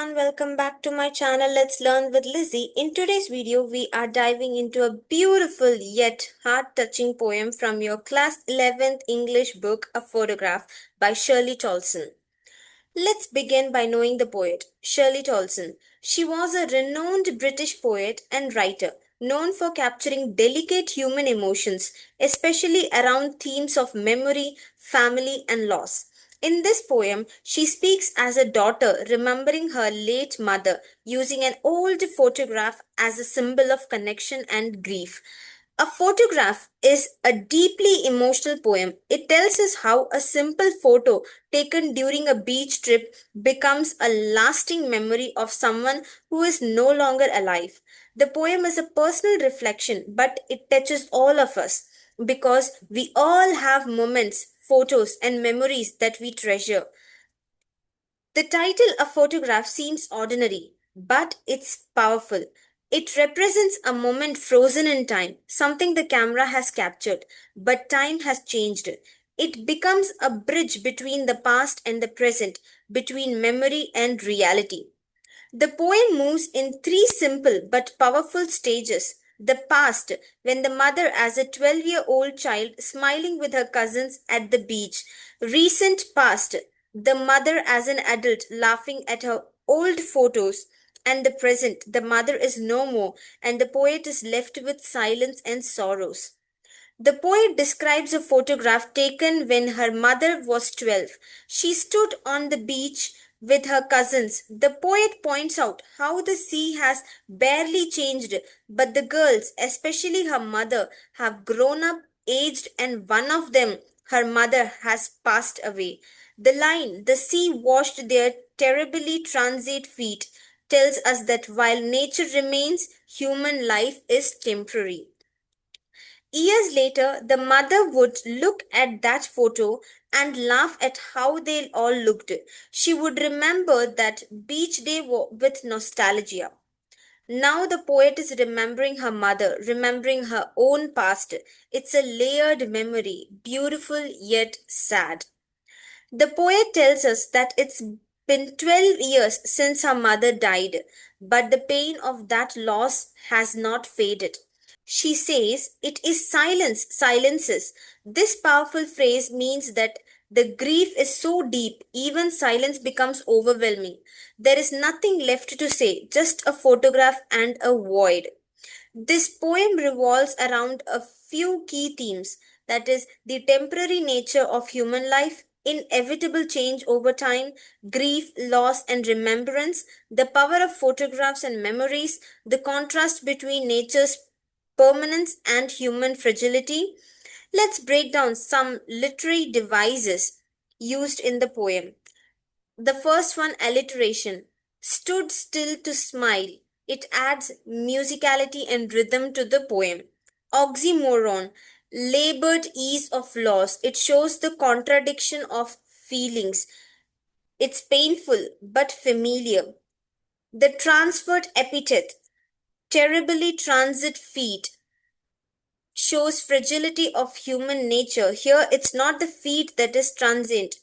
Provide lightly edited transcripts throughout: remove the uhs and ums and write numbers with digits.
everyone, welcome back to my channel Let's Learn with Lizzie. In today's video, we are diving into a beautiful yet heart-touching poem from your class 11th English book, A Photograph by Shirley Toulson. Let's begin by knowing the poet, Shirley Toulson. She was a renowned British poet and writer, known for capturing delicate human emotions, especially around themes of memory, family, and loss. In this poem, she speaks as a daughter remembering her late mother, using an old photograph as a symbol of connection and grief. A photograph is a deeply emotional poem. It tells us how a simple photo taken during a beach trip becomes a lasting memory of someone who is no longer alive. The poem is a personal reflection, but it touches all of us because we all have moments, photos, and memories that we treasure. The title, A Photograph, seems ordinary, but it's powerful. It represents a moment frozen in time, something the camera has captured, but time has changed. It becomes a bridge between the past and the present, between memory and reality. The poem moves in three simple but powerful stages. The past, when the mother, as a 12-year-old child, smiling with her cousins at the beach. Recent past, the mother, as an adult, laughing at her old photos. And the present, the mother is no more, and the poet is left with silence and sorrows. The poet describes a photograph taken when her mother was 12. She stood on the beach with her cousins. The poet points out how the sea has barely changed, but the girls, especially her mother, have grown up, aged, and one of them, her mother, has passed away. The line, the sea washed their terribly transient feet, tells us that while nature remains, human life is temporary. Years later, the mother would look at that photo and laugh at how they all looked. She would remember that beach day with nostalgia. Now the poet is remembering her mother, remembering her own past. It's a layered memory, beautiful yet sad. The poet tells us that it's been 12 years since her mother died, but the pain of that loss has not faded. She says it is silence, silences. This powerful phrase means that the grief is so deep, even silence becomes overwhelming. There is nothing left to say, just a photograph and a void. This poem revolves around a few key themes, that is, the temporary nature of human life, inevitable change over time, grief, loss, and remembrance, the power of photographs and memories, the contrast between nature's permanence and human fragility. Let's break down some literary devices used in the poem. The first one, alliteration. Stood still to smile. It adds musicality and rhythm to the poem. Oxymoron. Labored ease of loss. It shows the contradiction of feelings. It's painful but familiar. The transferred epithet. Terribly transit feet shows fragility of human nature. Here, it's not the feet that is transient,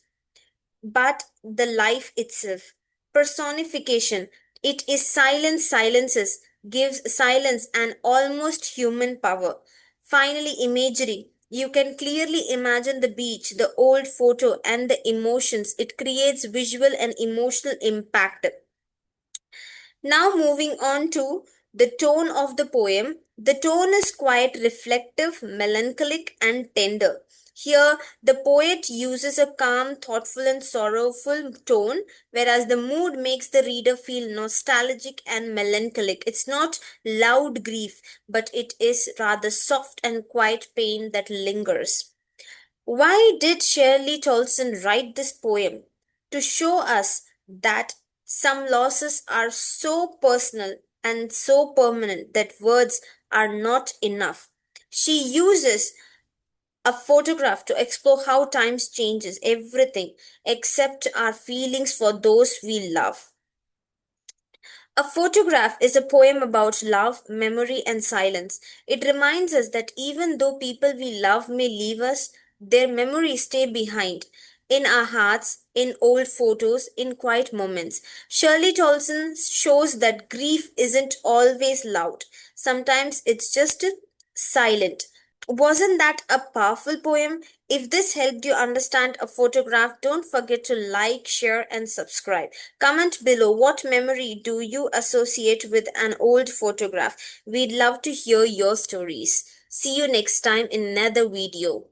but the life itself. Personification. It is silence, silences, gives silence an almost human power. Finally, imagery. You can clearly imagine the beach, the old photo, and the emotions. It creates visual and emotional impact. Now, moving on to the tone of the poem. The tone is quite reflective, melancholic, and tender. Here, the poet uses a calm, thoughtful, and sorrowful tone, whereas the mood makes the reader feel nostalgic and melancholic. It's not loud grief, but it is rather soft and quiet pain that lingers. Why did Shirley Toulson write this poem? To show us that some losses are so personal and so permanent that words are not enough. She uses a photograph to explore how times changes everything except our feelings for those we love. A photograph is a poem about love, memory, and silence. It reminds us that even though people we love may leave us, their memories stay behind. in our hearts, in old photos, in quiet moments. Shirley Toulson shows that grief isn't always loud. Sometimes it's just silent. Wasn't that a powerful poem? If this helped you understand a photograph, don't forget to like, share, and subscribe. Comment below what memory do you associate with an old photograph. We'd love to hear your stories. See you next time in another video.